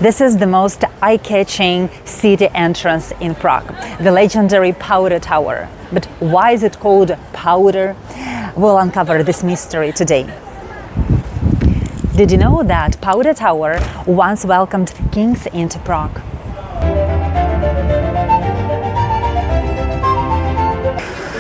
This is the most eye-catching city entrance in Prague, the legendary Powder Tower. But why is it called Powder? We'll uncover this mystery today. Did you know that Powder Tower once welcomed kings into Prague?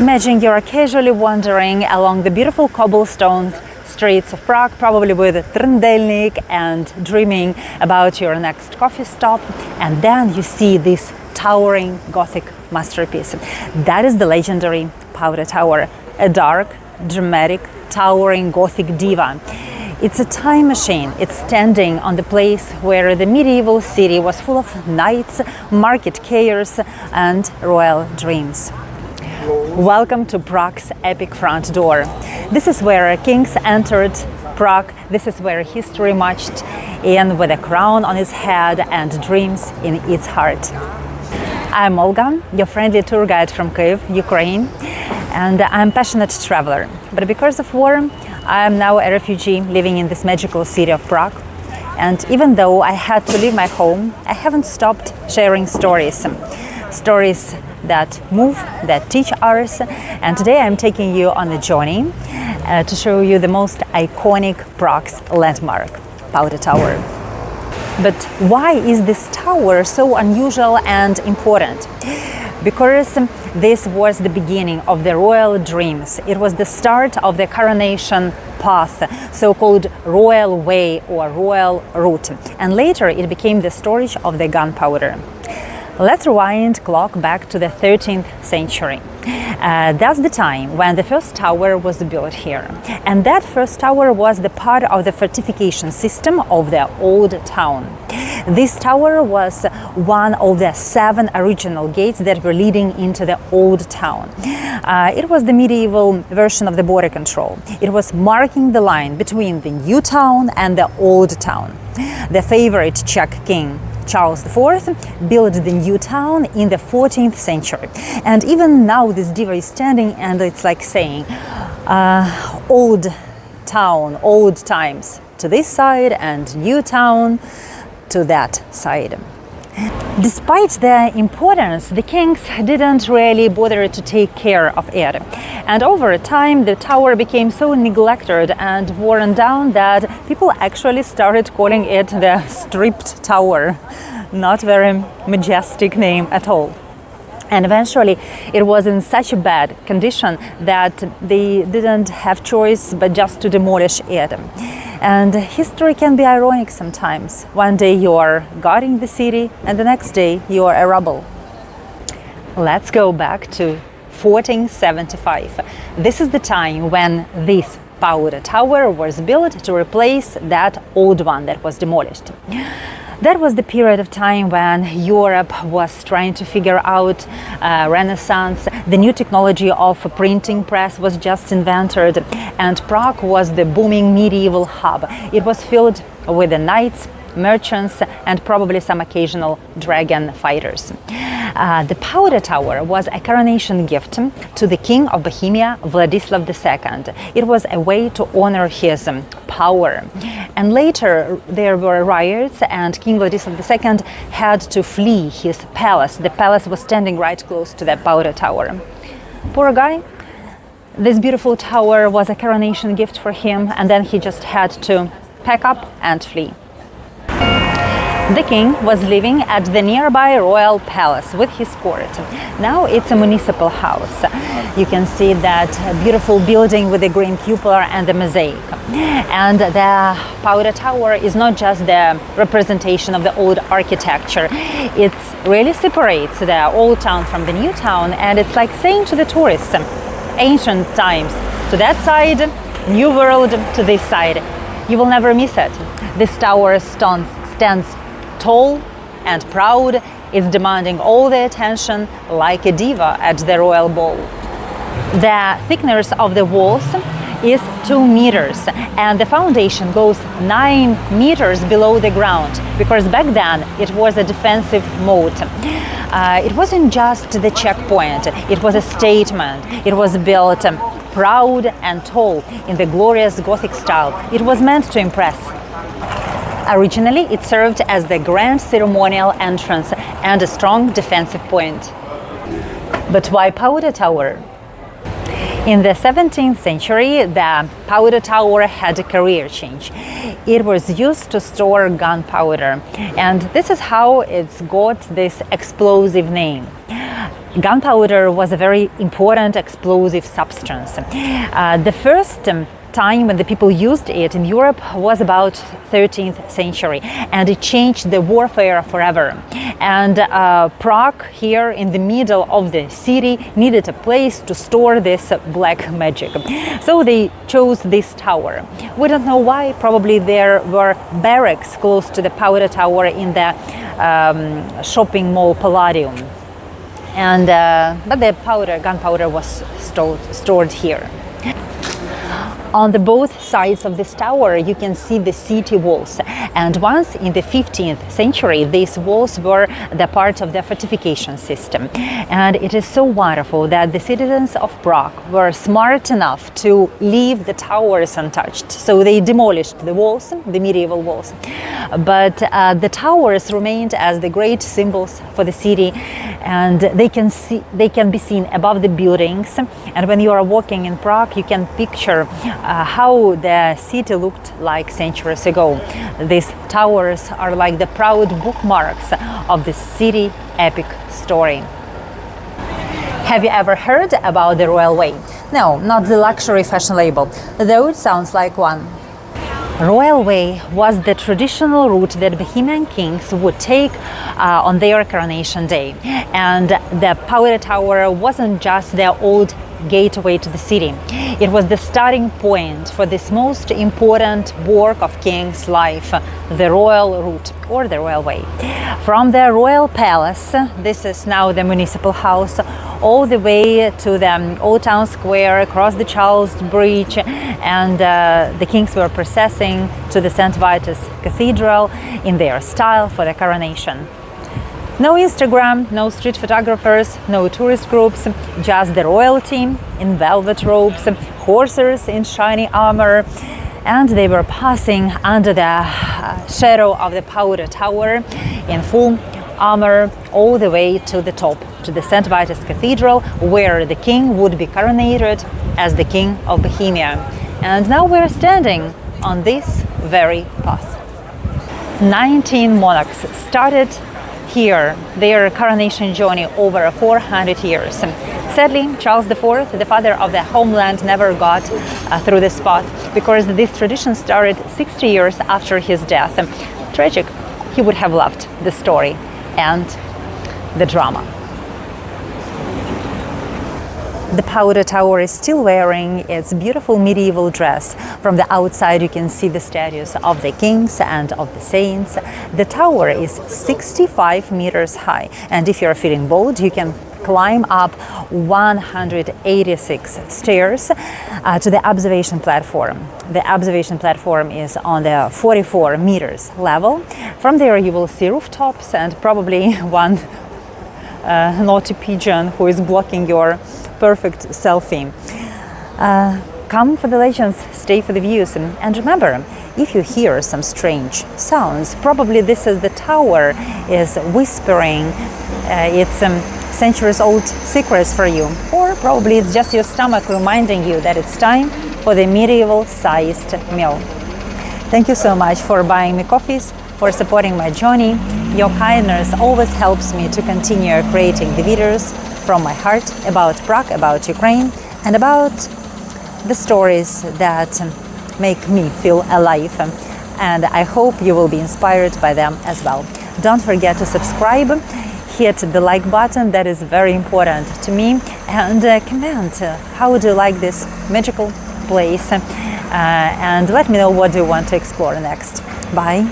Imagine you're casually wandering along the beautiful cobblestone streets of Prague, probably with trndelnik and dreaming about your next coffee stop, and then you see this towering Gothic masterpiece. That is the legendary Powder Tower, a dark, dramatic, towering Gothic diva. It's a time machine. It's standing on the place where the medieval city was full of knights, market chaos, and royal dreams. Welcome to Prague's epic front door. This is where kings entered Prague. This is where history marched in with a crown on its head and dreams in its heart. I'm Olga, your friendly tour guide from Kyiv, Ukraine, and I'm a passionate traveler. But because of war, I'm now a refugee living in this magical city of Prague. And even though I had to leave my home, I haven't stopped sharing stories. Stories that move, that teach others. And today I'm taking you on a journey to show you the most iconic Prague's landmark, Powder Tower. But why is this tower so unusual and important? Because this was the beginning of the royal dreams. It was the start of the coronation path, so-called royal way or royal route. And later it became the storage of the gunpowder. Let's rewind clock back to the 13th century. That's the time when the first tower was built here. And that first tower was the part of the fortification system of the old town. This tower was one of the 7 original gates that were leading into the old town. It was the medieval version of the border control. It was marking the line between the new town and the old town. The favorite Czech king, Charles IV, built the new town in the 14th century. And even now this diva is standing and it's like saying, old town, old times to this side and new town to that side. Despite their importance, the kings didn't really bother to take care of it. And over time, the tower became so neglected and worn down that people actually started calling it the stripped tower. Not very majestic name at all. And eventually, it was in such a bad condition that they didn't have choice but just to demolish it. And history can be ironic sometimes. One day you are guarding the city and the next day you are a rebel. Let's go back to 1475. This is the time when this Powder Tower was built to replace that old one that was demolished. That was the period of time when Europe was trying to figure out Renaissance. The new technology of a printing press was just invented, and Prague was the booming medieval hub. It was filled with the knights, merchants, and probably some occasional dragon fighters. The Powder Tower was a coronation gift to the King of Bohemia, Vladislav II. It was a way to honor his power. And later there were riots and King Vladislav II had to flee his palace. The palace was standing right close to the Powder Tower. Poor guy. This beautiful tower was a coronation gift for him, and then he just had to pack up and flee. The king was living at the nearby royal palace with his court. Now it's a municipal house. You can see that beautiful building with the green cupola and the mosaic. And the Powder Tower is not just the representation of the old architecture. It really separates the old town from the new town, and it's like saying to the tourists, ancient times to that side, new world to this side. You will never miss it. This tower stands tall and proud, is demanding all the attention like a diva at the royal ball. The thickness of the walls is 2 meters and the foundation goes 9 meters below the ground, because back then it was a defensive moat. It wasn't just the checkpoint, it was a statement. It was built proud and tall in the glorious Gothic style. It was meant to impress. Originally, it served as the grand ceremonial entrance and a strong defensive point. But why Powder Tower? In the 17th century, the powder tower had a career change. It was used to store gunpowder, and this is how it's got this explosive name. Gunpowder was a very important explosive substance. The first time when the people used it in Europe was about 13th century, and it changed the warfare forever. And Prague, here in the middle of the city, needed a place to store this black magic. So they chose this tower. We don't know why. Probably there were barracks close to the powder tower in the shopping mall Palladium. And but the gunpowder was stored here. On the both sides of this tower, you can see the city walls. And once in the 15th century, these walls were the part of the fortification system. And it is so wonderful that the citizens of Prague were smart enough to leave the towers untouched. So they demolished the walls, the medieval walls. But the towers remained as the great symbols for the city, and they can be seen above the buildings. And when you are walking in Prague, you can picture how the city looked like centuries ago. These towers are like the proud bookmarks of the city epic story. Have you ever heard about the Royal Way? No, not the luxury fashion label, though it sounds like one. Royal Way was the traditional route that Bohemian kings would take on their coronation day. And the Powder Tower wasn't just their old gateway to the city. It was the starting point for this most important work of king's life, the royal route or the Royal Way. From the royal palace, this is now the municipal house, all the way to the Old Town Square, across the Charles Bridge, and the kings were processing to the St. Vitus Cathedral in their style for the coronation. No Instagram, no street photographers, no tourist groups, just the royalty in velvet robes, horses in shiny armor, and they were passing under the shadow of the Powder Tower in full armor all the way to the top, to the St. Vitus Cathedral, where the king would be coronated as the King of Bohemia. And now we're standing on this very path. 19 monarchs started here their coronation journey over 400 years. Sadly, Charles IV, the father of the homeland, never got through this path because this tradition started 60 years after his death. Tragic. He would have loved the story and the drama. The Powder Tower is still wearing its beautiful medieval dress. From the outside you can see the statues of the kings and of the saints. The tower is 65 meters high, and if you're feeling bold, you can climb up 186 stairs to the observation platform. The observation platform is on the 44 meters level. From there you will see rooftops and probably one naughty pigeon who is blocking your perfect selfie. Come for the legends, stay for the views, and remember, if you hear some strange sounds, probably this is the tower is whispering its centuries-old secrets for you, or probably it's just your stomach reminding you that it's time for the medieval-sized meal. Thank you so much for buying me coffees, for supporting my journey. Your kindness always helps me to continue creating the videos from my heart about Prague, about Ukraine, and about the stories that make me feel alive. And I hope you will be inspired by them as well. Don't forget to subscribe, hit the like button, that is very important to me, and comment how do you like this magical place, and let me know what you want to explore next. Bye.